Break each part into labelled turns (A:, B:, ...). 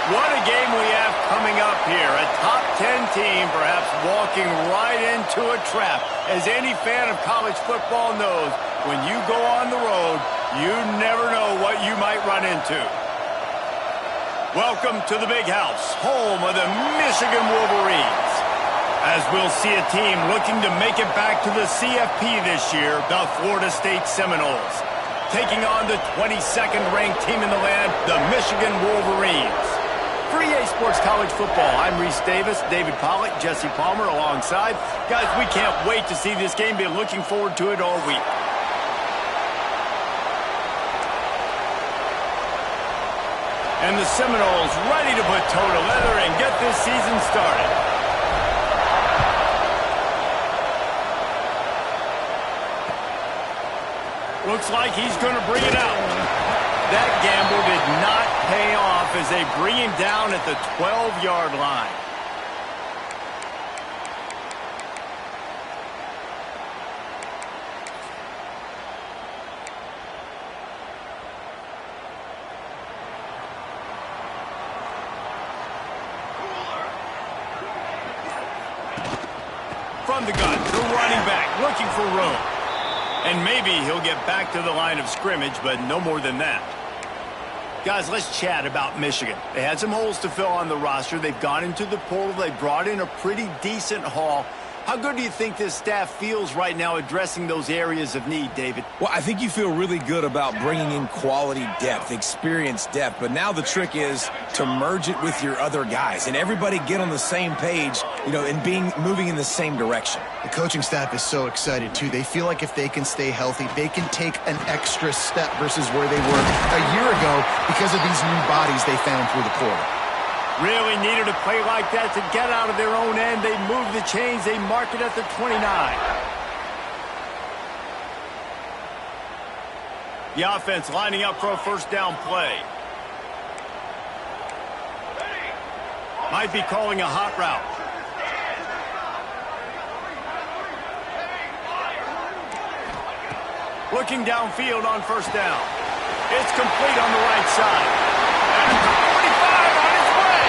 A: What a game we have coming up here. A top 10 team perhaps walking right into a trap. As any fan of college football knows, when you go on the road, you never know what you might run into. Welcome to the Big House, home of the Michigan Wolverines. As we'll see a team looking to make it back to the CFP this year, the Florida State Seminoles, taking on the 22nd ranked team in the land, the Michigan Wolverines. For EA Sports College Football, I'm Reese Davis, David Pollack, Jesse Palmer alongside. Guys, we can't wait to see this game. Been looking forward to it all week. And the Seminoles ready to put toe to leather and get this season started. Looks like he's going to bring it out. That gamble did not pay off as they bring him down at the 12-yard line. From the gun, the running back looking for room. And maybe he'll get back to the line of scrimmage, but no more than that. Guys, let's chat about Michigan. They had some holes to fill on the roster. They've gone into the portal. They brought in a pretty decent haul. How good do you think this staff feels right now addressing those areas of need, David?
B: Well, I think you feel really good about bringing in quality depth, experienced depth. But now the trick is to merge it with your other guys and everybody get on the same page, and moving in the same direction.
C: The coaching staff is so excited, too. They feel like if they can stay healthy, they can take an extra step versus where they were a year ago because of these new bodies they found through the portal.
A: Really needed a play like that to get out of their own end. They move the chains. They mark it at the 29. The offense lining up for a first down play. Might be calling a hot route. Looking downfield on first down. It's complete on the right side. And the 45 on its way.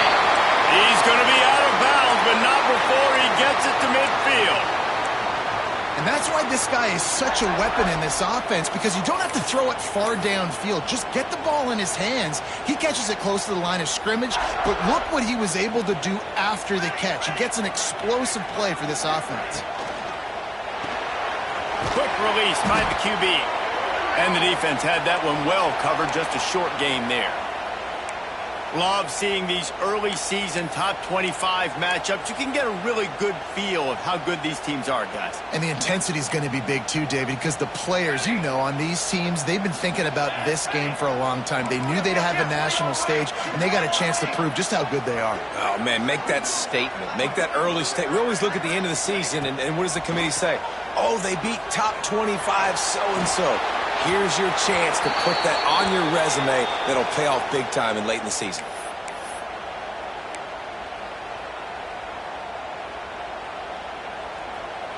A: He's going to be out of bounds, but not before he gets it to midfield.
C: And that's why this guy is such a weapon in this offense, because you don't have to throw it far downfield. Just get the ball in his hands. He catches it close to the line of scrimmage, but look what he was able to do after the catch. He gets an explosive play for this offense.
A: Quick release by the QB. And the defense had that one well covered, just a short game there. Love seeing these early season top 25 matchups. You can get a really good feel of how good these teams are, guys.
C: And the intensity is going to be big too, David, because the players, on these teams, they've been thinking about this game for a long time. They knew they'd have a national stage, and they got a chance to prove just how good they are.
B: Oh, man, make that statement. Make that early statement. We always look at the end of the season, and what does the committee say? Oh, they beat top 25 so-and-so. Here's your chance to put that on your resume that'll pay off big time and late in the season.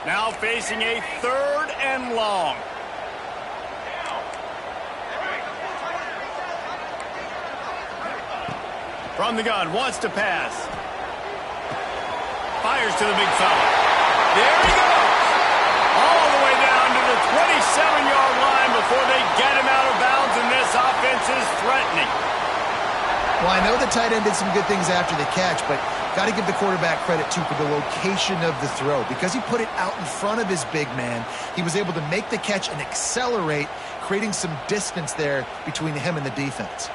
A: Now facing a 3rd and long. From the gun, wants to pass. Fires to the big fella. There he goes. All the way down to the 27-yard line before they get him out of bounds, and this offense is threatening.
C: Well, I know the tight end did some good things after the catch, but got to give the quarterback credit, too, for the location of the throw. Because he put it out in front of his big man, he was able to make the catch and accelerate, creating some distance there between him and the defense.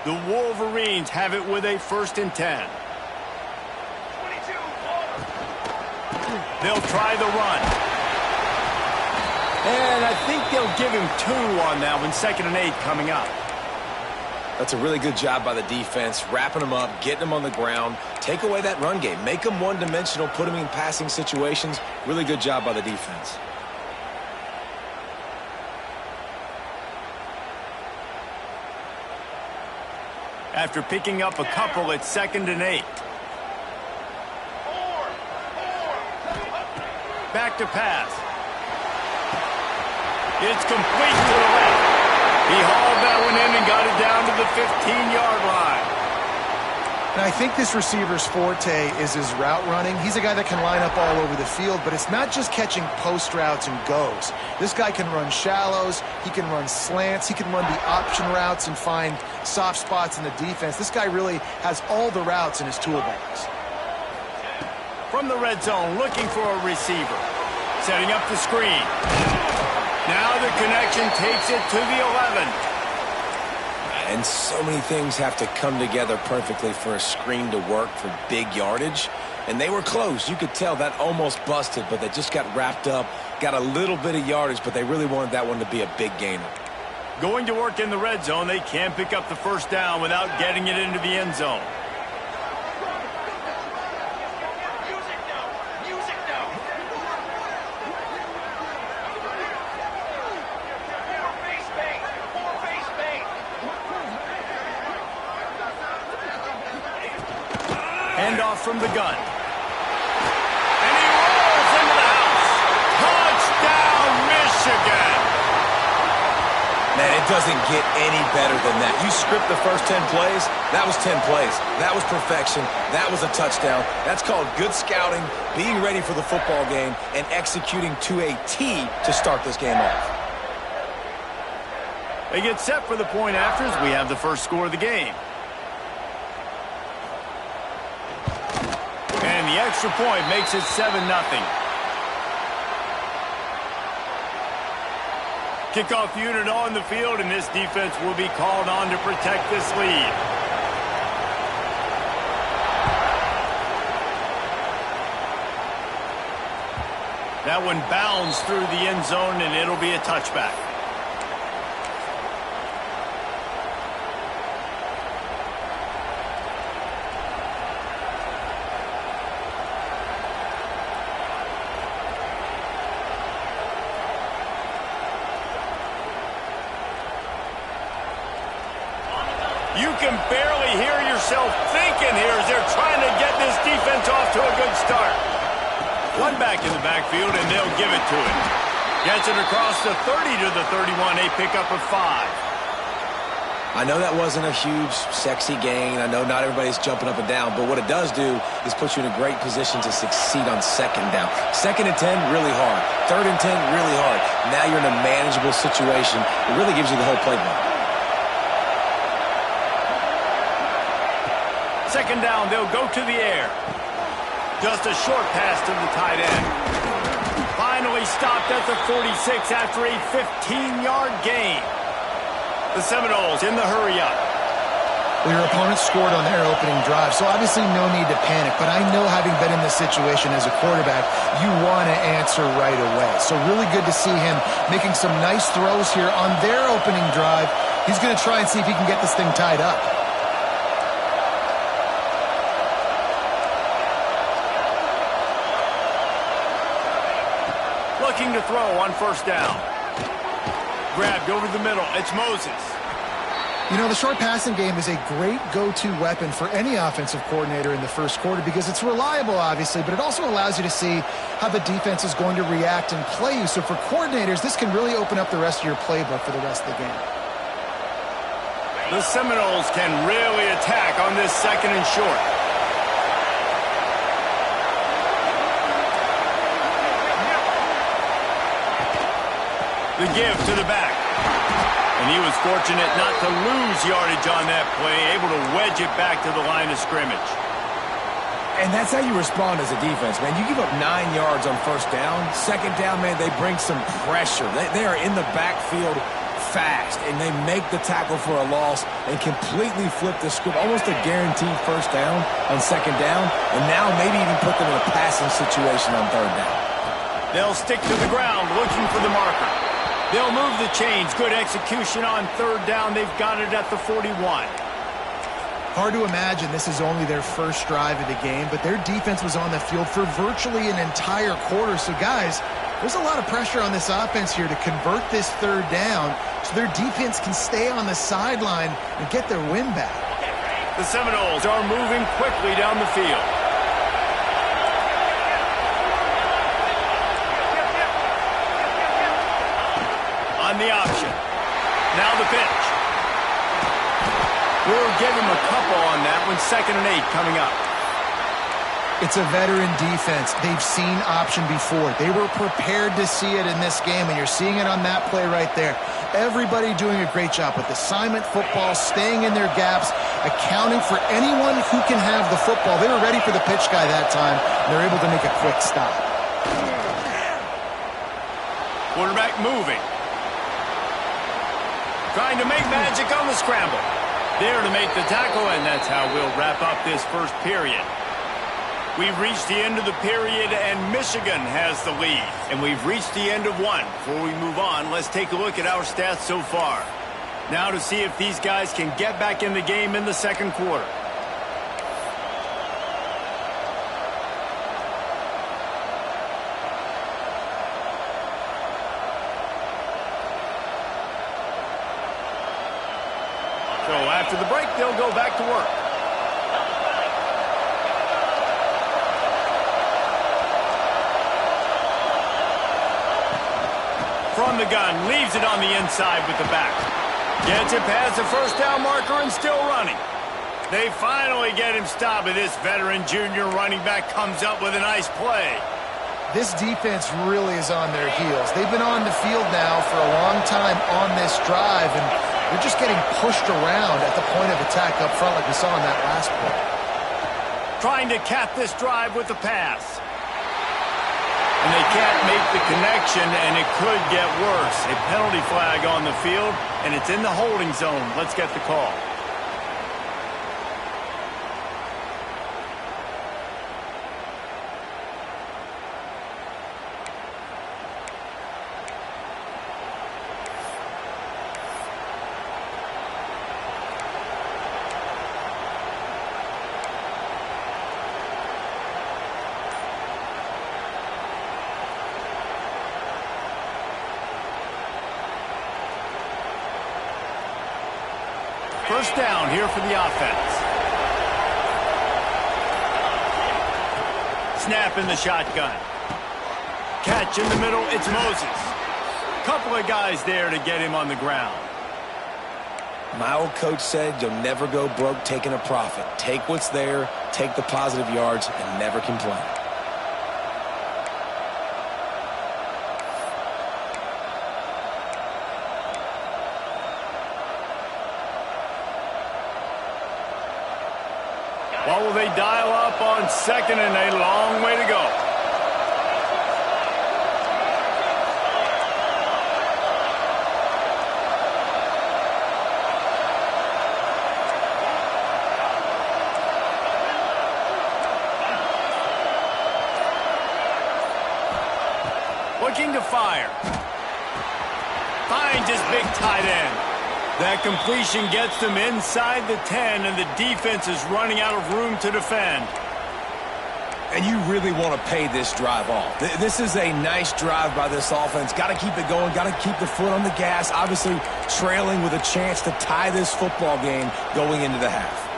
A: The Wolverines have it with a 1st and 10. They'll try the run. And I think they'll give him 2 on that one. 2nd and 8 coming up.
B: That's a really good job by the defense, wrapping them up, getting them on the ground. Take away that run game. Make them one-dimensional, put them in passing situations. Really good job by the defense.
A: After picking up a couple, it's 2nd and 8. Back to pass. It's complete to the left. He hauled that one in and got 15-yard line.
C: And I think this receiver's forte is his route running. He's a guy that can line up all over the field, but it's not just catching post routes and goes. This guy can run shallows, he can run slants, he can run the option routes and find soft spots in the defense. This guy really has all the routes in his toolbox.
A: From the red zone, looking for a receiver. Setting up the screen. Now the connection takes it to the 11.
B: And so many things have to come together perfectly for a screen to work for big yardage. And they were close. You could tell that almost busted, but they just got wrapped up, got a little bit of yardage, but they really wanted that one to be a big gainer.
A: Going to work in the red zone, they can't pick up the first down without getting it into the end zone. Handoff from the gun. And he rolls into the house. Touchdown, Michigan.
B: Man, it doesn't get any better than that. You script the first 10 plays, that was 10 plays. That was perfection. That was a touchdown. That's called good scouting, being ready for the football game, and executing to a T to start this game off.
A: They get set for the point afters. We have the first score of the game. And the extra point makes it 7-0. Kickoff unit on the field, and this defense will be called on to protect this lead. That one bounds through the end zone, and it'll be a touchback. You can barely hear yourself thinking here as they're trying to get this defense off to a good start. One back in the backfield, and they'll give it to him. Gets it across the 30 to the 31, a pickup of 5.
B: I know that wasn't a huge, sexy gain. I know not everybody's jumping up and down, but what it does do is put you in a great position to succeed on second down. 2nd and 10, really hard. 3rd and 10, really hard. Now you're in a manageable situation. It really gives you the whole playbook.
A: 2nd down, they'll go to the air. Just a short pass to the tight end. Finally stopped at the 46 after a 15-yard gain. The Seminoles in the hurry-up.
C: Well, your opponent scored on their opening drive, so obviously no need to panic. But I know, having been in this situation as a quarterback, you want to answer right away. So really good to see him making some nice throws here on their opening drive. He's going to try and see if he can get this thing tied up.
A: Looking to throw on 1st down. Grabbed over the middle. It's Moses.
C: You know, the short passing game is a great go-to weapon for any offensive coordinator in the first quarter because it's reliable, obviously, but it also allows you to see how the defense is going to react and play you. So for coordinators, this can really open up the rest of your playbook for the rest of the game.
A: The Seminoles can really attack on this 2nd and short. The give to the back. And he was fortunate not to lose yardage on that play, able to wedge it back to the line of scrimmage.
B: And that's how you respond as a defense, man. You give up 9 yards on 1st down. 2nd down, man, they bring some pressure. They are in the backfield fast, and they make the tackle for a loss and completely flip the script. Almost a guaranteed 1st down on 2nd down, and now maybe even put them in a passing situation on 3rd down.
A: They'll stick to the ground looking for the marker. They'll move the chains. Good execution on 3rd down. They've got it at the 41.
C: Hard to imagine this is only their first drive of the game, but their defense was on the field for virtually an entire quarter. So, guys, there's a lot of pressure on this offense here to convert this 3rd down so their defense can stay on the sideline and get their win back.
A: The Seminoles are moving quickly down the field. On the option. Now the pitch. We'll give him a couple on that one. 2nd and 8 coming up.
C: It's a veteran defense. They've seen option before. They were prepared to see it in this game, and you're seeing it on that play right there. Everybody doing a great job with assignment football, staying in their gaps, accounting for anyone who can have the football. They were ready for the pitch guy that time, and they're able to make a quick stop.
A: Quarterback moving. Trying to make magic on the scramble. There to make the tackle, and that's how we'll wrap up this first period. We've reached the end of the period, and Michigan has the lead. And we've reached the end of one. Before we move on, let's take a look at our stats so far. Now to see if these guys can get back in the game in the second quarter. So after the break, they'll go back to work. From the gun, leaves it on the inside with the back. Gets it past the first down marker and still running. They finally get him stopped, and this veteran junior running back comes up with a nice play.
C: This defense really is on their heels. They've been on the field now for a long time on this drive, and they're just getting pushed around at the point of attack up front like we saw in that last play.
A: Trying to cap this drive with the pass. And they can't make the connection, and it could get worse. A penalty flag on the field, and it's in the holding zone. Let's get the call. First down here for the offense. Snap in the shotgun. Catch in the middle, it's Moses. Couple of guys there to get him on the ground.
B: My old coach said you'll never go broke taking a profit. Take what's there, take the positive yards, and never complain.
A: What will they dial up on 2nd and a long way to go? Looking to fire. Finds his big tight end. That completion gets them inside the 10, and the defense is running out of room to defend.
B: And you really want to pay this drive off. This is a nice drive by this offense. Got to keep it going. Got to keep the foot on the gas. Obviously trailing with a chance to tie this football game going into the half.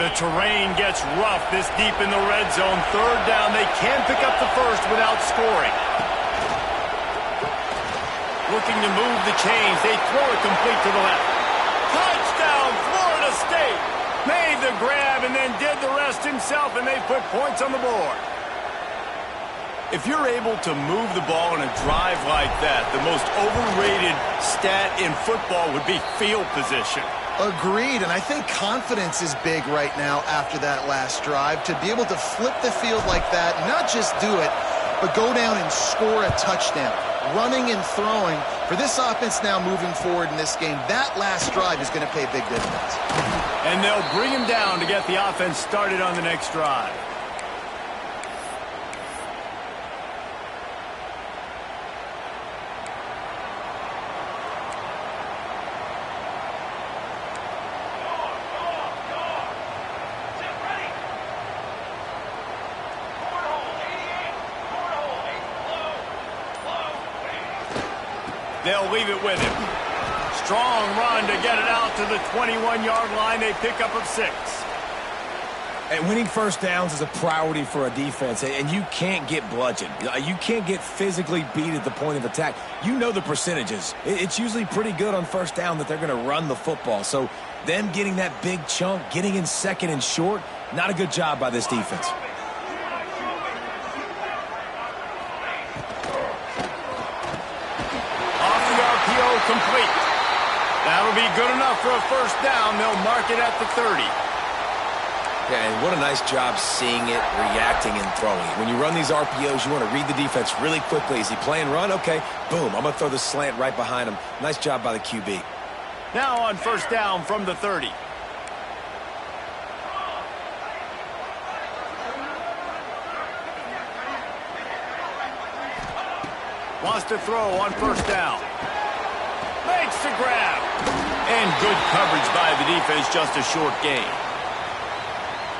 A: The terrain gets rough this deep in the red zone. 3rd down. They can pick up the first without scoring. Looking to move the chains. They throw it complete to the left. Touchdown, Florida State. Made the grab and then did the rest himself, and they put points on the board. If you're able to move the ball in a drive like that, the most overrated stat in football would be field position.
C: Agreed, and I think confidence is big right now after that last drive. To be able to flip the field like that, not just do it, but go down and score a touchdown. Running and throwing. For this offense now moving forward in this game, that last drive is going to pay big dividends.
A: And they'll bring him down to get the offense started on the next drive. They'll leave it with him. Strong run to get it out to the 21-yard line. They pick up of 6.
B: And winning first downs is a priority for a defense, and you can't get bludgeoned. You can't get physically beat at the point of attack. You know the percentages. It's usually pretty good on first down that they're going to run the football. So them getting that big chunk, getting in second and short, not a good job by this defense.
A: Off the RPO, complete. That'll be good enough for a first down. They'll mark it at the 30.
B: Yeah, and what a nice job seeing it, reacting, and throwing it. When you run these RPOs, you want to read the defense really quickly. Is he playing run? Okay, boom, I'm going to throw the slant right behind him. Nice job by the QB.
A: Now on first down from the 30. Wants to throw on first down. Makes the grab. And good coverage by the defense, just a short gain.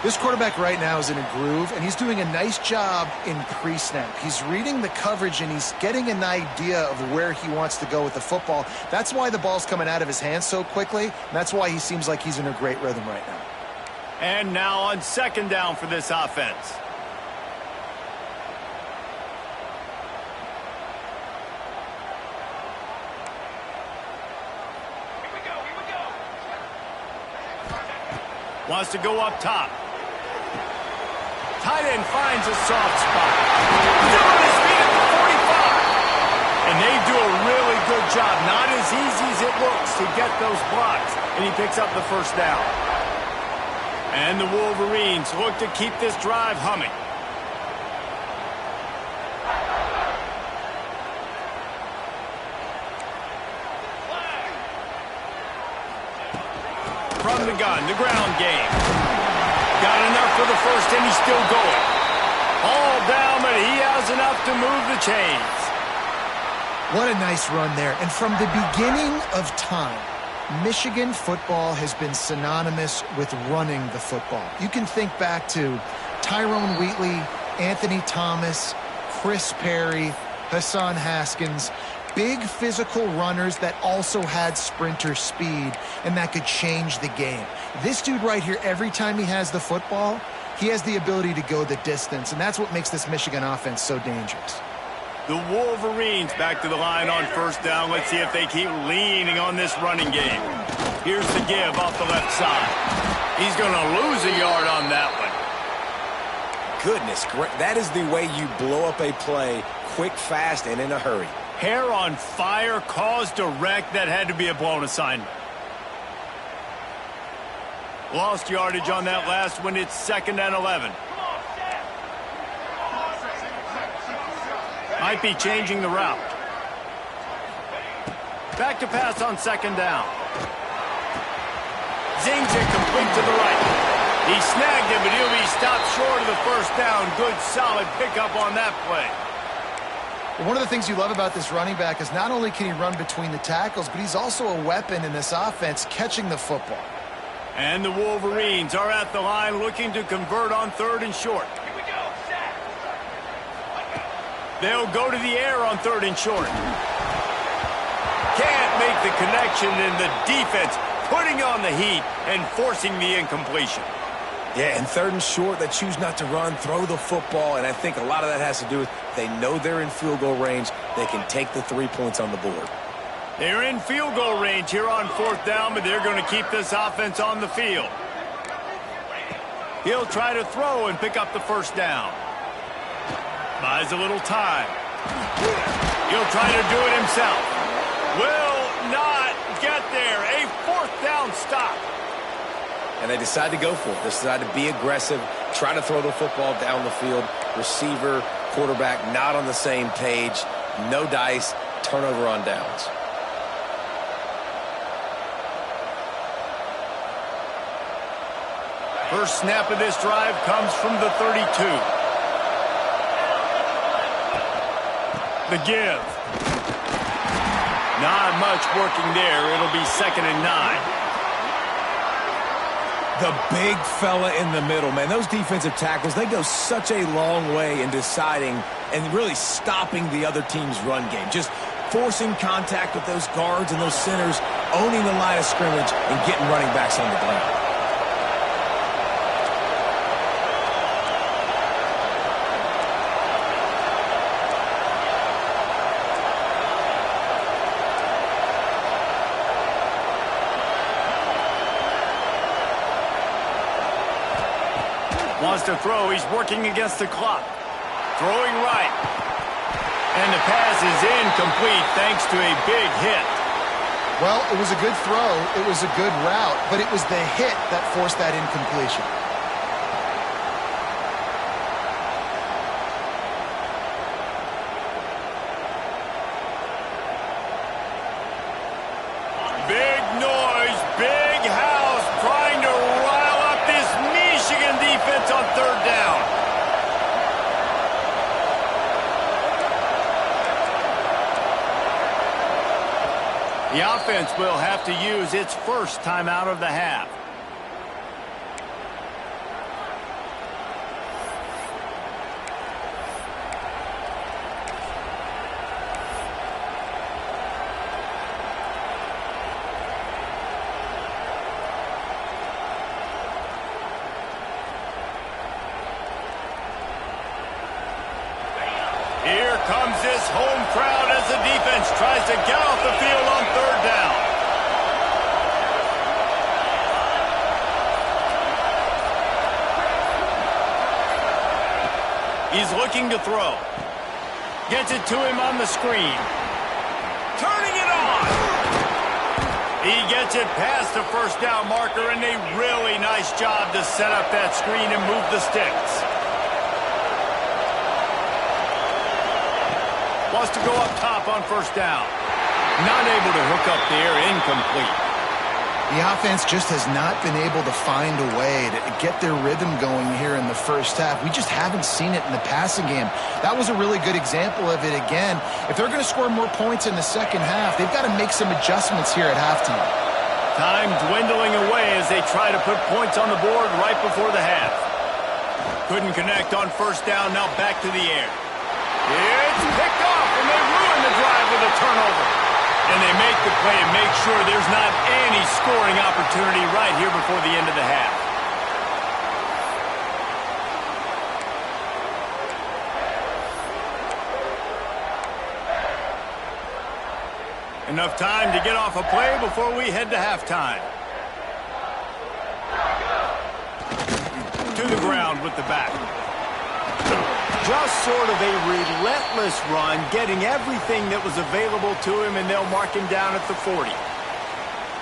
C: This quarterback right now is in a groove, and he's doing a nice job in pre-snap. He's reading the coverage, and he's getting an idea of where he wants to go with the football. That's why the ball's coming out of his hands so quickly, and that's why he seems like he's in a great rhythm right now.
A: And now on second down for this offense. Wants to go up top. Tight end finds a soft spot. Down his feet at the 45. And they do a really good job. Not as easy as it looks to get those blocks. And he picks up the first down. And the Wolverines look to keep this drive humming. From the gun, the ground game. Got enough for the first, and he's still going. All down, but he has enough to move the chains.
C: What a nice run there. And from the beginning of time, Michigan football has been synonymous with running the football. You can think back to Tyrone Wheatley, Anthony Thomas, Chris Perry, Hassan Haskins. Big physical runners that also had sprinter speed and that could change the game. This dude right here, every time he has the football, he has the ability to go the distance, and that's what makes this Michigan offense so dangerous.
A: The Wolverines back to the line on first down. Let's see if they keep leaning on this running game. Here's the give off the left side. He's going to lose a yard on that one.
B: Goodness, that is the way you blow up a play quick, fast, and in a hurry.
A: Hair on fire, cause direct. That had to be a blown assignment. Lost yardage on that last one. It's 2nd and 11. Might be changing the route. Back to pass on 2nd down. Zings it complete to the right. He snagged it, but he'll be stopped short of the first down. Good, solid pickup on that play.
C: One of the things you love about this running back is not only can he run between the tackles, but he's also a weapon in this offense catching the football.
A: And the Wolverines are at the line looking to convert on 3rd and short.
D: Here we go, set.
A: They'll go to the air on 3rd and short. Can't make the connection, and the defense putting on the heat and forcing the incompletion.
B: Yeah, and 3rd and short, they choose not to run, throw the football, and I think a lot of that has to do with they know they're in field goal range. They can take the 3 points on the board.
A: They're in field goal range here on 4th down, but they're going to keep this offense on the field. He'll try to throw and pick up the first down. Buys a little time. He'll try to do it himself. Will not get there. A 4th down stop.
B: And they decide to go for it. They decide to be aggressive, try to throw the football down the field. Receiver, quarterback, not on the same page. No dice, turnover on downs.
A: First snap of this drive comes from the 32. The give. Not much working there. It'll be 2nd and 9.
B: The big fella in the middle, man. Those defensive tackles, they go such a long way in deciding and really stopping the other team's run game. Just forcing contact with those guards and those centers, owning the line of scrimmage, and getting running backs on the ground.
A: Wants to throw. He's working against the clock. Throwing right. And the pass is incomplete thanks to a big hit.
C: Well, it was a good throw. It was a good route, but it was the hit that forced that incompletion.
A: Big noise, big house, trying to rile up this Michigan defense on third down. The offense will have to use its first timeout of the half. Here comes this home crowd as the defense tries to get off the field on third down. He's looking to throw. Gets it to him on the screen. Turning it on. He gets it past the first down marker, and a really nice job to set up that screen and move the sticks. Wants to go up top on first down. Not able to hook up there, incomplete.
C: The offense just has not been able to find a way to get their rhythm going here in the first half. We just haven't seen it in the passing game. That was a really good example of it again. If they're going to score more points in the second half, they've got to make some adjustments here at halftime.
A: Time dwindling away as they try to put points on the board right before the half. Couldn't connect on first down, now back to the air. It's picked off, and they ruin the drive with a turnover. And they make the play and make sure there's not any scoring opportunity right here before the end of the half. Enough time to get off a play before we head to halftime. To the ground with the back. Just sort of a relentless run, getting everything that was available to him, and they'll mark him down at the 40.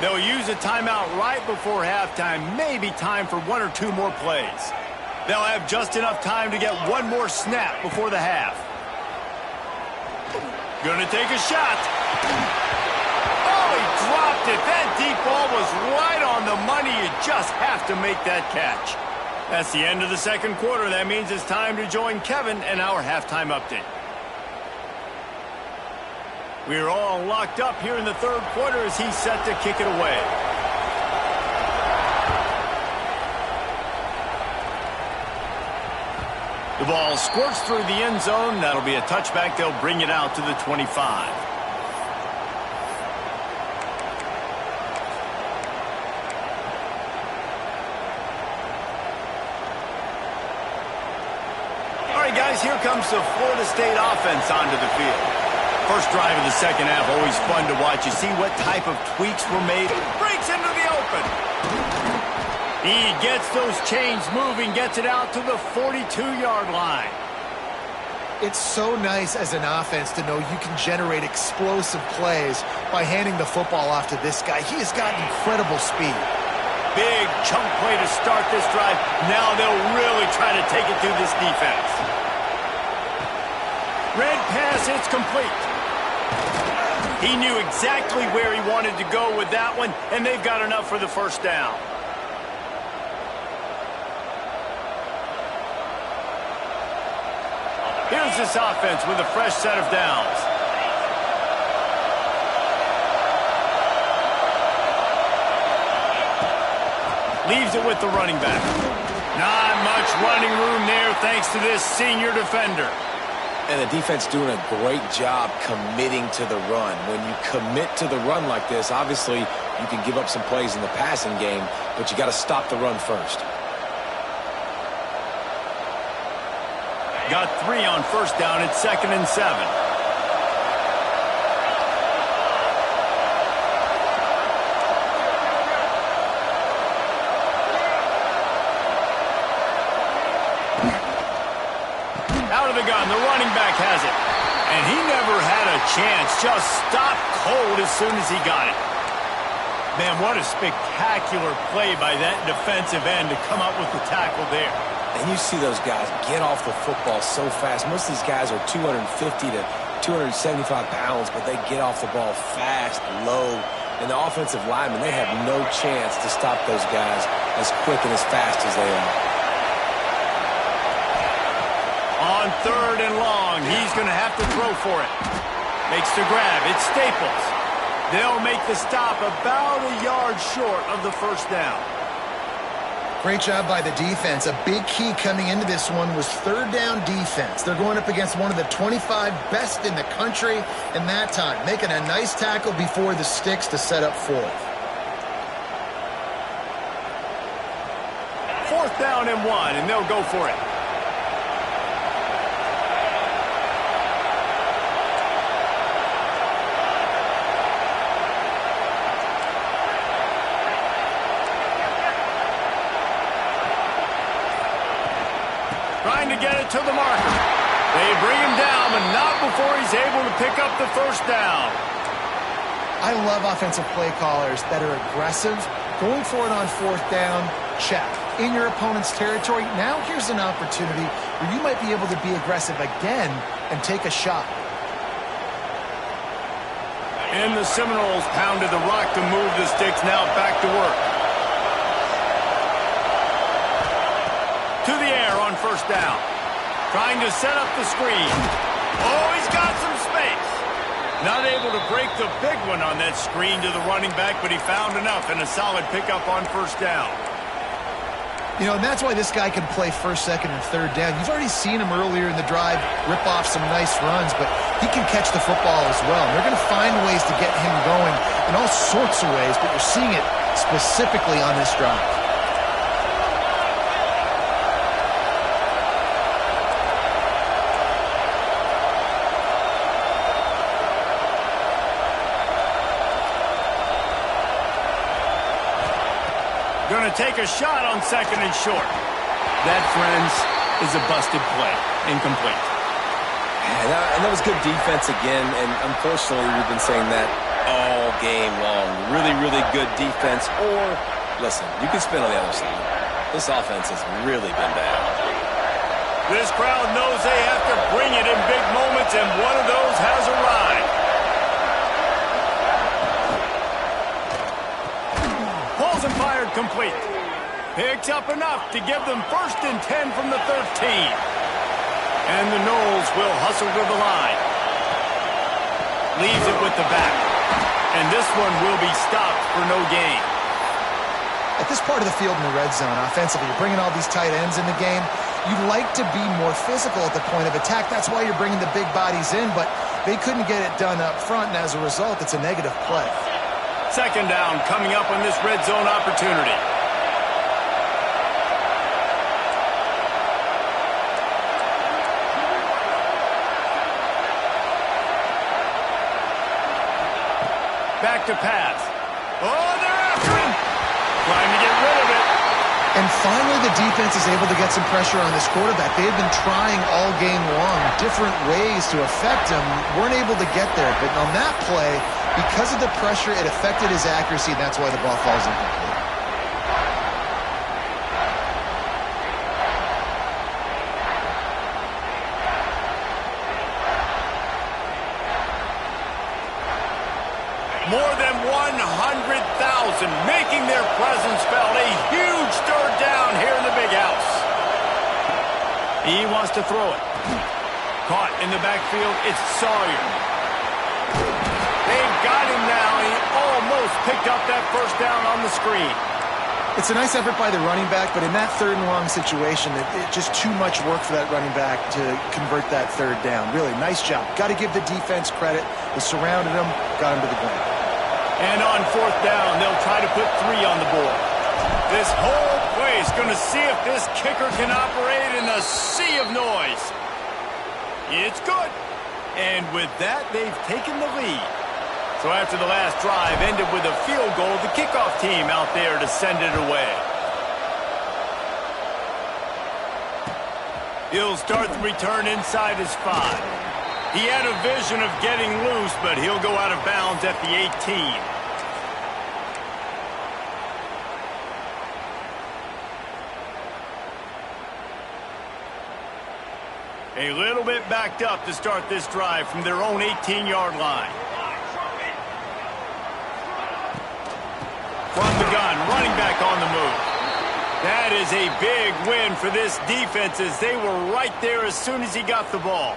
A: They'll use a timeout right before halftime, maybe time for one or two more plays. They'll have just enough time to get one more snap before the half. Gonna take a shot. Oh, he dropped it. That deep ball was right on the money. You just have to make that catch. That's the end of the second quarter. That means it's time to join Kevin and our halftime update. We're all locked up here in the third quarter as he's set to kick it away. The ball squirts through the end zone. That'll be a touchback. They'll bring it out to the 25. Guys, here comes the Florida State offense onto the field. First drive of the second half, always fun to watch. You see what type of tweaks were made. Breaks into the open. He gets those chains moving, gets it out to the 42-yard line.
C: It's so nice as an offense to know you can generate explosive plays by handing the football off to this guy. He has got incredible speed.
A: Big chunk play to start this drive. Now they'll really try to take it through this defense. Red pass, it's complete. He knew exactly where he wanted to go with that one, and they've got enough for the first down. Here's this offense with a fresh set of downs. Leaves it with the running back. Not much running room there thanks to this senior defender.
B: And the defense doing a great job committing to the run. When you commit to the run like this, obviously you can give up some plays in the passing game, but you got to stop the run first.
A: Got 3 on first down. It's 2nd and 7. Out of the gun, the running back has it. And he never had a chance, just stopped cold as soon as he got it. Man, what a spectacular play by that defensive end to come up with the tackle there.
B: And you see those guys get off the football so fast. Most of these guys are 250 to 275 pounds, but they get off the ball fast, low. And the offensive linemen, they have no chance to stop those guys as quick and as fast as they are.
A: On 3rd and long, he's going to have to throw for it. Makes the grab. It's Staples. They'll make the stop about a yard short of the first down.
C: Great job by the defense. A big key coming into this one was 3rd down defense. They're going up against one of the 25 best in the country in that time, making a nice tackle before the sticks to set up 4th.
A: 4th down and 1, and they'll go for it. Trying to get it to the marker. They bring him down, but not before he's able to pick up the first down.
C: I love offensive play callers that are aggressive. Going for it on 4th down, check. In your opponent's territory, now here's an opportunity where you might be able to be aggressive again and take a shot.
A: And the Seminoles pounded the rock to move the sticks, now back to work. To the air on 1st down. Trying to set up the screen. Oh, he's got some space. Not able to break the big one on that screen to the running back, but he found enough and a solid pickup on 1st down.
C: You know, and that's why this guy can play 1st, 2nd, and 3rd down. You've already seen him earlier in the drive rip off some nice runs, but he can catch the football as well. And they're going to find ways to get him going in all sorts of ways, but you're seeing it specifically on this drive.
A: Going to take a shot on 2nd and short. That, friends, is a busted play. Incomplete.
B: Yeah, and that was good defense again, and unfortunately we've been saying that all game long. Really, really good defense. Or, listen, you can spin on the other side. This offense has really been bad.
A: This crowd knows they have to bring it in big moments, and one of those has arrived. And fired complete. Picks up enough to give them 1st and 10 from the 13. And the Noles will hustle to the line. Leaves it with the back. And this one will be stopped for no gain.
C: At this part of the field in the red zone, offensively, you're bringing all these tight ends in the game. You'd like to be more physical at the point of attack. That's why you're bringing the big bodies in, but they couldn't get it done up front, and as a result, it's a negative play.
A: 2nd down coming up on this red zone opportunity. Back to pass. Oh, they're after him. Trying to get rid of it.
C: And finally, the defense is able to get some pressure on this quarterback. They've been trying all game long different ways to affect him. Weren't able to get there. But on that play, because of the pressure, it affected his accuracy, and that's why the ball falls incomplete.
A: More than 100,000 making their presence felt. A huge 3rd down here in the big house. He wants to throw it. Caught in the backfield, it's Sawyer. They've got him now. He almost picked up that 1st down on the screen.
C: It's a nice effort by the running back, but in that 3rd and long situation, it's just too much work for that running back to convert that 3rd down. Really, nice job. Got to give the defense credit. They surrounded him, got him to the ground.
A: And on 4th down, they'll try to put 3 on the board. This whole place going to see if this kicker can operate in a sea of noise. It's good. And with that, they've taken the lead. So after the last drive ended with a field goal, the kickoff team out there to send it away. He'll start the return inside his 5. He had a vision of getting loose, but he'll go out of bounds at the 18. A little bit backed up to start this drive from their own 18-yard line. From the gun, running back on the move. That is a big win for this defense as they were right there as soon as he got the ball.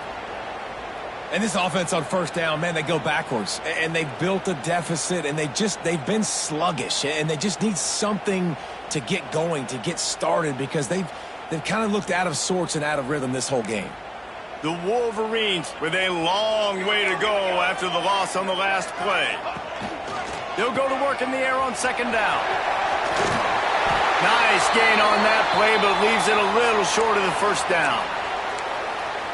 B: And this offense on first down, man, they go backwards. And they've built a deficit, and they've been sluggish. And they just need something to get going, to get started, because they've kind of looked out of sorts and out of rhythm this whole game.
A: The Wolverines with a long way to go after the loss on the last play. They'll go to work in the air on second down. Nice gain on that play, but leaves it a little short of the first down.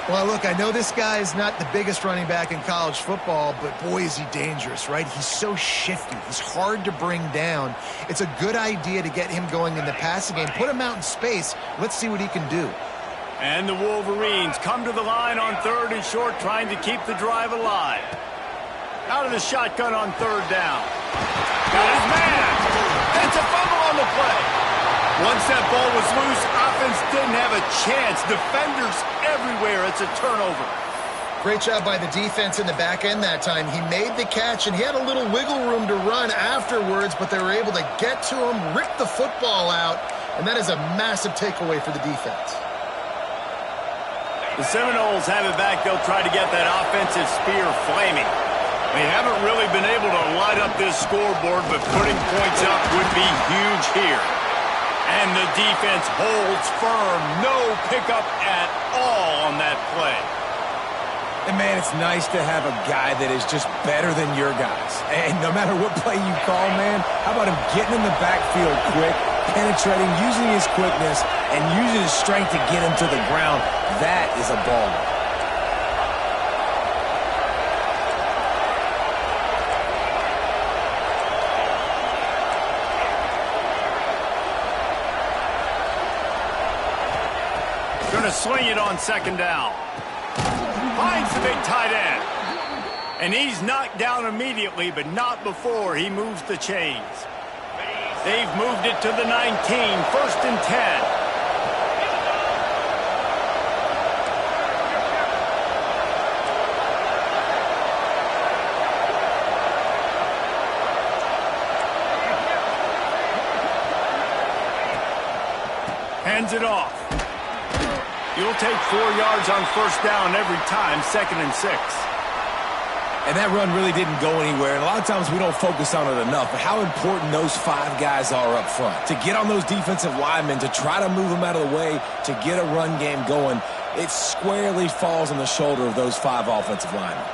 C: Well, look, I know this guy is not the biggest running back in college football, but boy, is he dangerous, right? He's so shifty. He's hard to bring down. It's a good idea to get him going in the passing game. Put him out in space. Let's see what he can do.
A: And the Wolverines come to the line on 3rd and short, trying to keep the drive alive. Out of the shotgun on 3rd down. Got his man. It's a fumble on the play. Once that ball was loose, offense didn't have a chance. Defenders everywhere. It's a turnover.
C: Great job by the defense in the back end that time. He made the catch, and he had a little wiggle room to run afterwards, but they were able to get to him, rip the football out, and that is a massive takeaway for the defense.
A: The Seminoles have it back. They'll try to get that offensive spear flaming. They haven't really been able to light up this scoreboard, but putting points up would be huge here. And the defense holds firm. No pickup at all on that play.
B: And, man, it's nice to have a guy that is just better than your guys. And no matter what play you call, man, how about him getting in the backfield quick, penetrating, using his quickness, and using his strength to get him to the ground. That is a baller.
A: Going to swing it on second down. Finds the big tight end. And he's knocked down immediately, but not before he moves the chains. They've moved it to the 19, 1st and 10. Hands it off. You'll take 4 yards on first down every time, 2nd and 6.
B: And that run really didn't go anywhere. And a lot of times we don't focus on it enough. But how important those 5 guys are up front. To get on those defensive linemen, to try to move them out of the way, to get a run game going, it squarely falls on the shoulder of those 5 offensive linemen.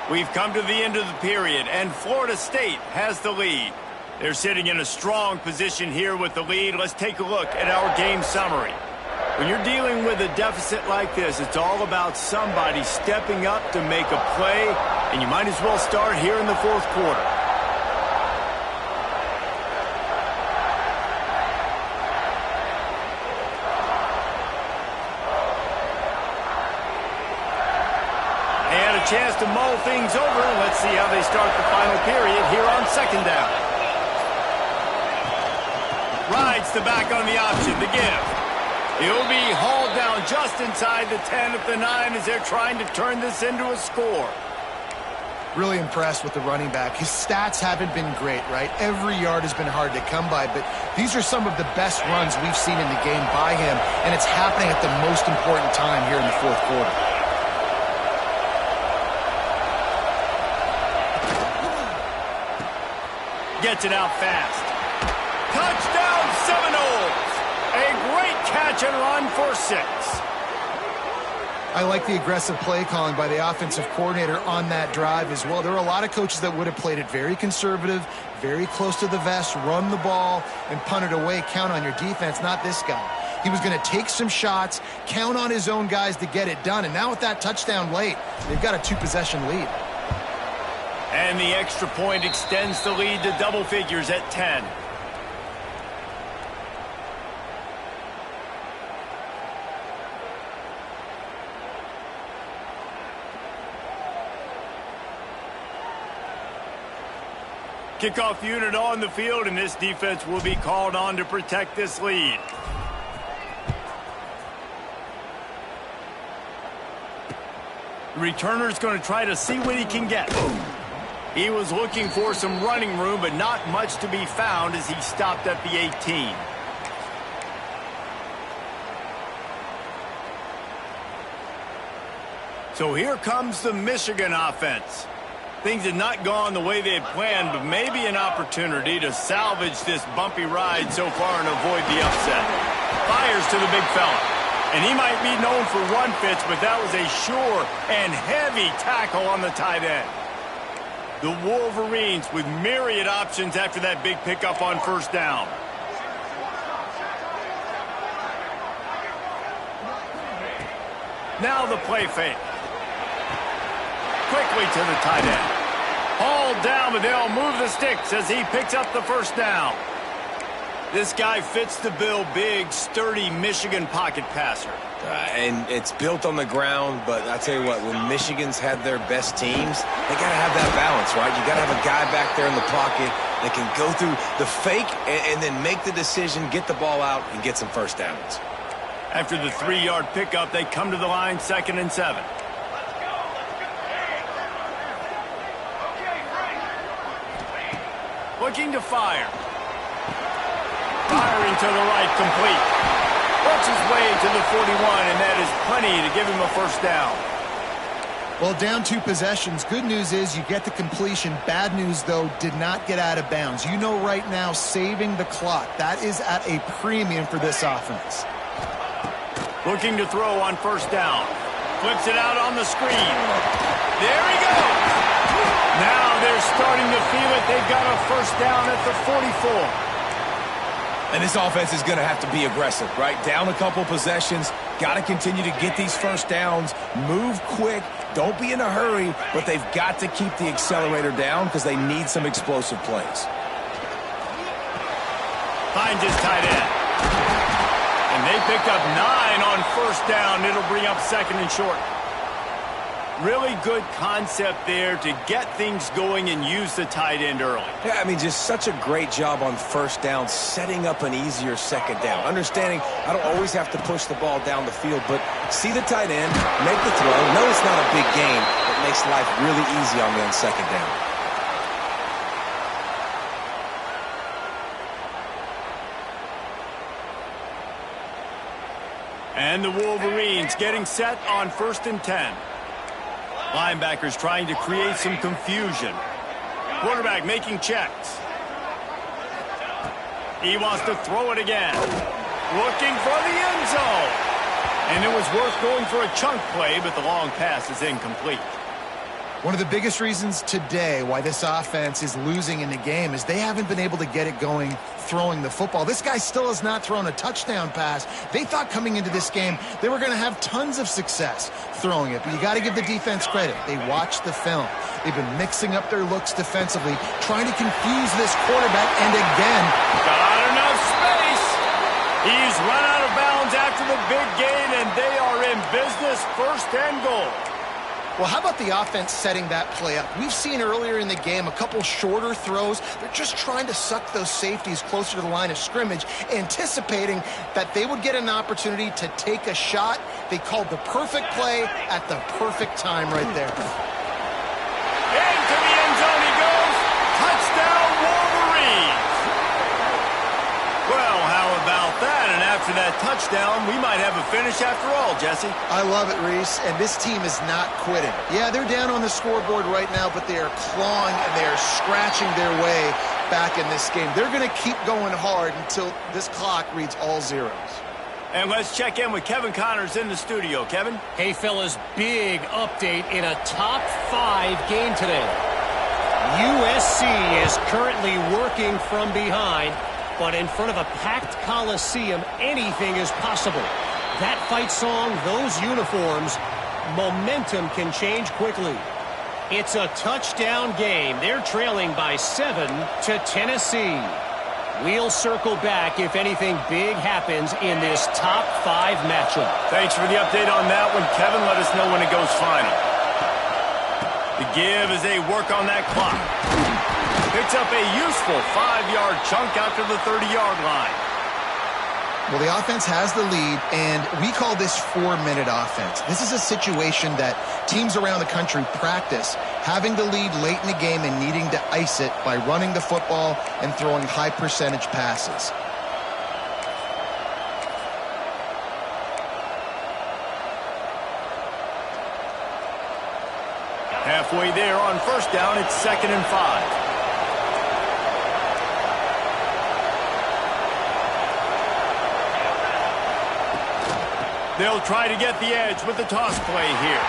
A: We've come to the end of the period, and Florida State has the lead. They're sitting in a strong position here with the lead. Let's take a look at our game summary. When you're dealing with a deficit like this, it's all about somebody stepping up to make a play, and you might as well start here in the 4th quarter. Chance to mull things over. Let's see how they start the final period here on second down. Rides the back on the option, the give. He'll be hauled down just inside the 10 at the 9 as they're trying to turn this into a score.
C: Really impressed with the running back. His stats haven't been great, right? Every yard has been hard to come by, but these are some of the best runs we've seen in the game by him, and it's happening at the most important time here in the 4th quarter.
A: Gets it out fast. Touchdown Seminoles! A great catch and run for 6.
C: I like the aggressive play calling by the offensive coordinator on that drive as well. There are a lot of coaches that would have played it very conservative, very close to the vest, run the ball, and punt it away. Count on your defense, not this guy. He was going to take some shots, count on his own guys to get it done. And now with that touchdown late, they've got a 2-possession lead.
A: And the extra point extends the lead to double figures at 10. Kickoff unit on the field, and this defense will be called on to protect this lead. The returner's going to try to see what he can get. He was looking for some running room, but not much to be found as he stopped at the 18. So here comes the Michigan offense. Things had not gone the way they had planned, but maybe an opportunity to salvage this bumpy ride so far and avoid the upset. Fires to the big fella. And he might be known for run fits, but that was a sure and heavy tackle on the tight end. The Wolverines with myriad options after that big pickup on first down. Now the play fake. Quickly to the tight end. Hauled down, but they'll move the sticks as he picks up the first down. This guy fits the bill, big, sturdy Michigan pocket passer.
B: And it's built on the ground, but I tell you what, when Michigan's had their best teams, they got to have that balance, right? You got to have a guy back there in the pocket that can go through the fake and then make the decision, get the ball out, and get some first downs.
A: After the 3-yard pickup, they come to the line, 2nd and 7. Looking to fire. Firing to the right, complete. Works his way to the 41, and that is plenty to give him a first down.
C: Well, down 2 possessions. Good news is you get the completion. Bad news, though, did not get out of bounds. You know right now, saving the clock. That is at a premium for this offense.
A: Looking to throw on first down. Flips it out on the screen. There he goes. Now they're starting to feel it. They've got a first down at the 44.
B: And this offense is going to have to be aggressive, right? Down a couple possessions. Got to continue to get these first downs. Move quick. Don't be in a hurry, but they've got to keep the accelerator down because they need some explosive plays.
A: Finds his tight end. And they picked up 9 on first down. It'll bring up 2nd and short. Really good concept there to get things going and use the tight end early.
B: Yeah, I mean, just such a great job on first down, setting up an easier second down. Understanding I don't always have to push the ball down the field, but see the tight end, make the throw. No, it's not a big gain. It makes life really easy on me on second down.
A: And the Wolverines getting set on 1st and 10. Linebackers trying to create some confusion. Quarterback making checks. He wants to throw it again. Looking for the end zone. And it was worth going for a chunk play, but the long pass is incomplete.
C: One of the biggest reasons today why this offense is losing in the game is they haven't been able to get it going throwing the football. This guy still has not thrown a touchdown pass. They thought coming into this game they were going to have tons of success throwing it, but you got to give the defense credit. They watched the film. They've been mixing up their looks defensively, trying to confuse this quarterback, and again,
A: got enough space. He's run out of bounds after the big gain, and they are in business, 1st and goal.
C: well, how about the offense setting that play up? We've seen earlier in the game a couple shorter throws. They're just trying to suck those safeties closer to the line of scrimmage, anticipating that they would get an opportunity to take a shot. They called the perfect play at the perfect time right there.
A: Into the end zone he goes. Touchdown, Wolverines. Well, how about that? And after that touchdown, we might have a finish after all, Jesse.
C: I love it, Reese, and this team is not quitting. Yeah, they're down on the scoreboard right now, but they are clawing and they are scratching their way back in this game. They're going to keep going hard until this clock reads all zeros.
A: And let's check in with Kevin Connors in the studio. Kevin?
D: Hey, fellas, big update in a top 5 game today. USC is currently working from behind, but in front of a packed Coliseum, anything is possible. That fight song, those uniforms, momentum can change quickly. It's a touchdown game. They're trailing by 7 to Tennessee. We'll circle back if anything big happens in this top 5 matchup.
A: Thanks for the update on that one, Kevin. Let us know when it goes final. The give as they work on that clock. Picks up a useful 5-yard chunk after the 30-yard line.
C: Well, the offense has the lead, and we call this 4-minute offense. This is a situation that teams around the country practice, having the lead late in the game and needing to ice it by running the football and throwing high-percentage passes.
A: Halfway there on first down, it's 2nd and 5. They'll try to get the edge with the toss play here.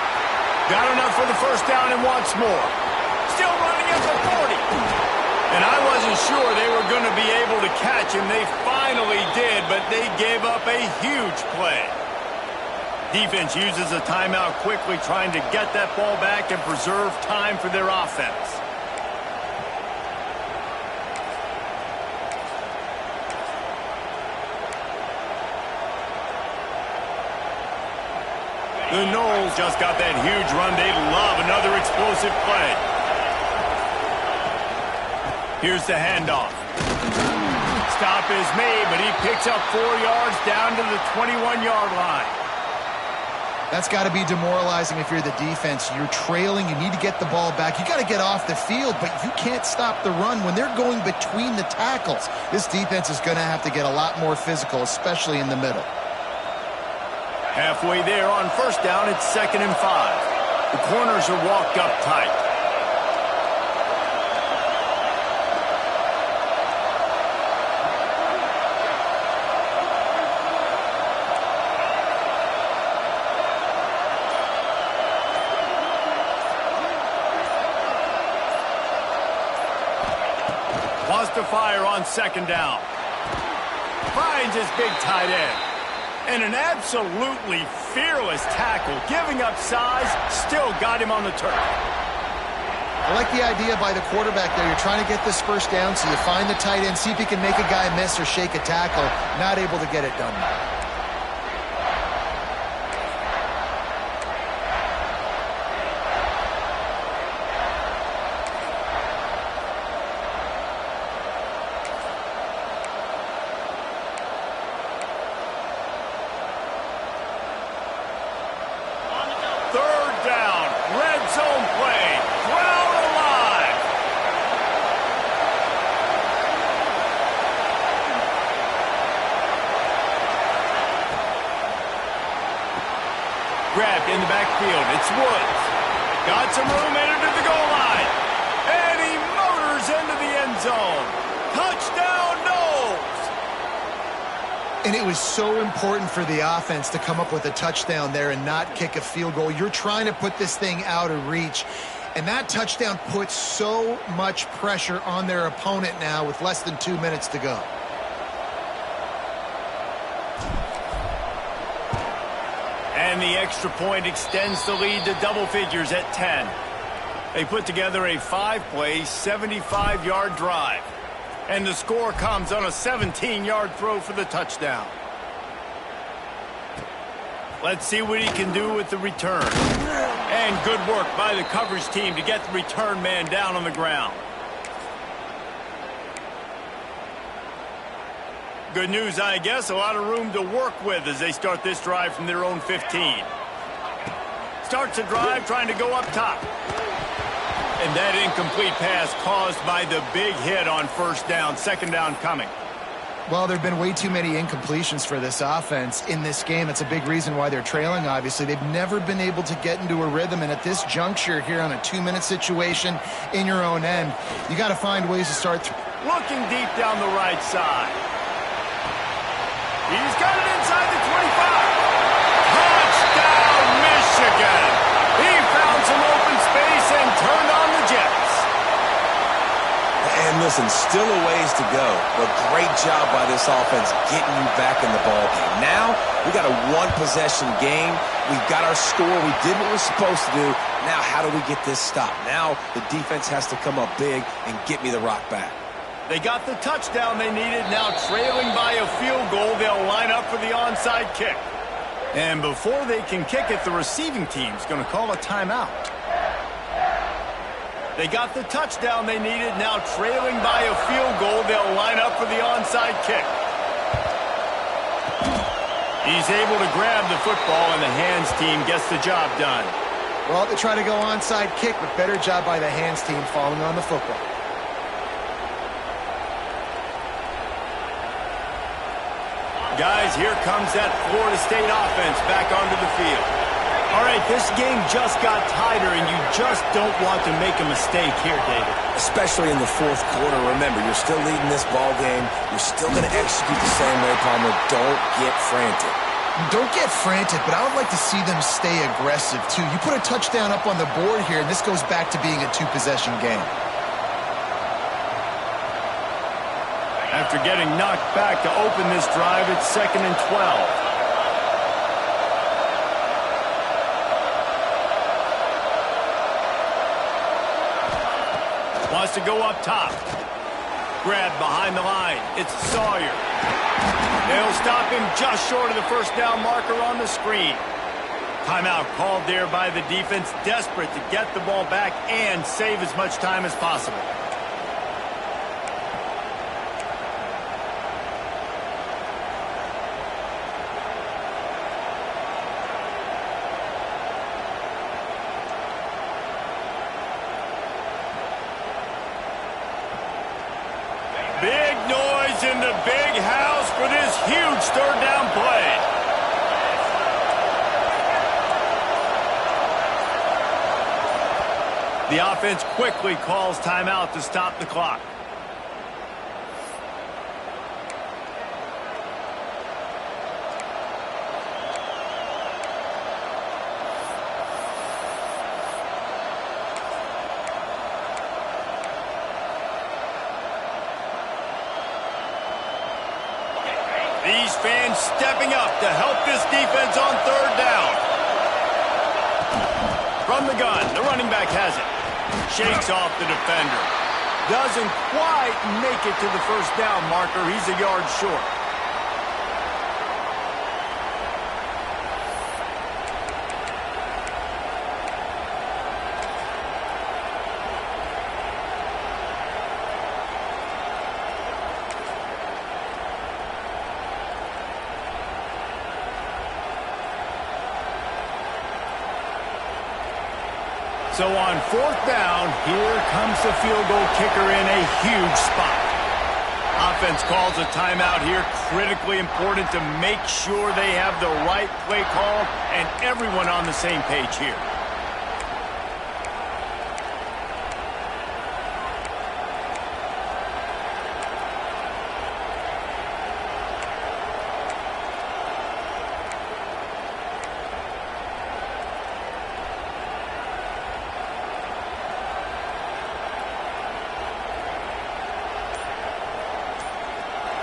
A: Got enough for the first down and wants more. Still running at the 40. And I wasn't sure they were going to be able to catch him. They finally did, but they gave up a huge play. Defense uses a timeout quickly, trying to get that ball back and preserve time for their offense. The Knowles just got that huge run. They love another explosive play. Here's the handoff. Stop is made, but he picks up 4 yards down to the 21-yard line.
C: That's got to be demoralizing if you're the defense. You're trailing. You need to get the ball back. You got to get off the field, but you can't stop the run when they're going between the tackles. This defense is going to have to get a lot more physical, especially in the middle.
A: Halfway there on first down, it's 2nd and 5. The corners are walked up tight. Wants to fire on 2nd down. Finds his big tight end. And an absolutely fearless tackle, giving up size, still got him on the turf.
C: I like the idea by the quarterback there. You're trying to get this first down, so you find the tight end, see if he can make a guy miss or shake a tackle. Not able to get it done.
A: Grabbed in the backfield. It's Woods. Got some room, entered to the goal line. And he motors into the end zone. Touchdown, Knowles!
C: And it was so important for the offense to come up with a touchdown there and not kick a field goal. You're trying to put this thing out of reach. And that touchdown puts so much pressure on their opponent now with less than 2 minutes to go.
A: And the extra point extends the lead to double figures at 10. They put together a 5-play, 75-yard drive. And the score comes on a 17-yard throw for the touchdown. Let's see what he can do with the return. And good work by the coverage team to get the return man down on the ground. Good news, I guess. A lot of room to work with as they start this drive from their own 15. Starts the drive trying to go up top. And that incomplete pass caused by the big hit on first down. 2nd down coming.
C: Well, there have been way too many incompletions for this offense in this game. It's a big reason why they're trailing, obviously. They've never been able to get into a rhythm, and at this juncture here on a 2-minute situation in your own end, you got to find ways to start.
A: Looking deep down the right side. He's got it inside the 25. Touchdown, Michigan. He found some open space and turned on the Jets.
B: And the Listen, still a ways to go, but great job by this offense getting you back in the ballgame. Now, we got a one-possession game. We've got our score. We did what we're supposed to do. Now, how do we get this stopped? Now, the defense has to come up big and get me the rock back.
A: They got the touchdown they needed. Now trailing by a field goal, they'll line up for the onside kick. And before they can kick it, the receiving team's going to call a timeout. They got the touchdown they needed. Now trailing by a field goal, they'll line up for the onside kick. He's able to grab the football, and the hands team gets the job done.
C: Well, they try to go onside kick, but better job by the hands team falling on the football.
A: Guys, here comes that Florida State offense back onto the field. All right, this game just got tighter, and you just don't want to make a mistake here, David.
B: Especially in the fourth quarter. Remember, you're still leading this ball game. You're still going to execute the same way, Palmer. Don't get frantic.
C: Don't get frantic, but I would like to see them stay aggressive, too. You put a touchdown up on the board here, and this goes back to being a two-possession game.
A: After getting knocked back to open this drive, it's 2nd and 12. Wants to go up top. Grabbed behind the line. It's Sawyer. They'll stop him just short of the first down marker on the screen. Timeout called there by the defense, desperate to get the ball back and save as much time as possible. Big noise in the big house for this huge third down play. The offense quickly calls timeout to stop the clock. These fans stepping up to help this defense on third down. From the gun, the running back has it. Shakes off the defender. Doesn't quite make it to the first down marker. He's a yard short. So on fourth down, here comes the field goal kicker in a huge spot. Offense calls a timeout here. Critically important to make sure they have the right play call and everyone on the same page here.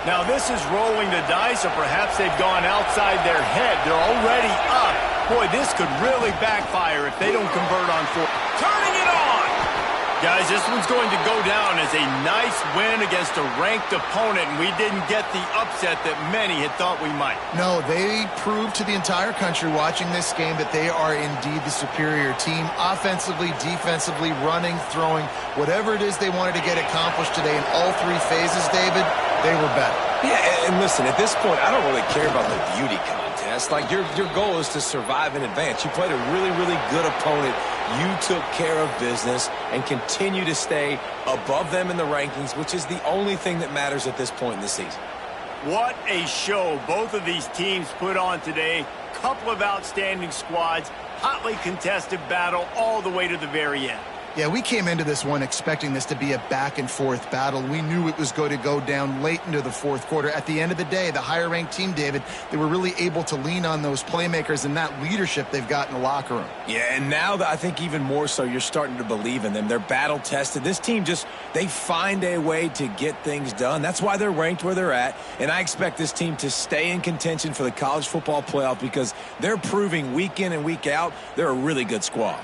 A: Now this is rolling the dice, or perhaps they've gone outside their head. They're already up. Boy, this could really backfire if they don't convert on fourth. Turning it on! Guys, this one's going to go down as a nice win against a ranked opponent, and we didn't get the upset that many had thought we might.
C: No, they proved to the entire country watching this game that they are indeed the superior team. Offensively, defensively, running, throwing, whatever it is they wanted to get accomplished today in all three phases, David, they were better.
B: Yeah, and listen, at this point, I don't really care about the beauty contest. Like, your goal is to survive and advance. You played a really, really good opponent. You took care of business and continue to stay above them in the rankings, which is the only thing that matters at this point in the season.
A: What a show both of these teams put on today. Couple of outstanding squads, hotly contested battle all the way to the very end.
C: Yeah, we came into this one expecting this to be a back-and-forth battle. We knew it was going to go down late into the fourth quarter. At the end of the day, the higher-ranked team, David, they were really able to lean on those playmakers and that leadership they've got in the locker room.
B: Yeah, and now I think even more so, you're starting to believe in them. They're battle-tested. This team they find a way to get things done. That's why they're ranked where they're at, and I expect this team to stay in contention for the college football playoff because they're proving week in and week out they're a really good squad.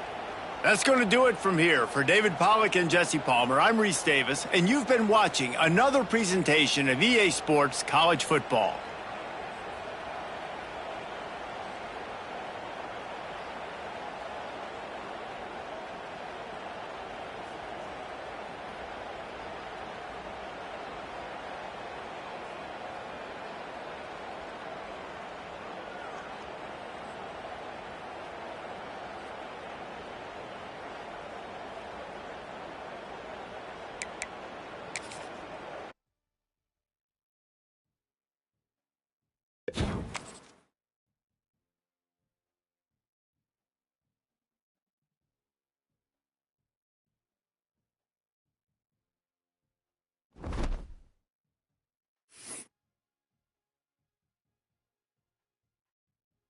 A: That's going to do it from here. For David Pollack and Jesse Palmer, I'm Reese Davis, and you've been watching another presentation of EA Sports College Football.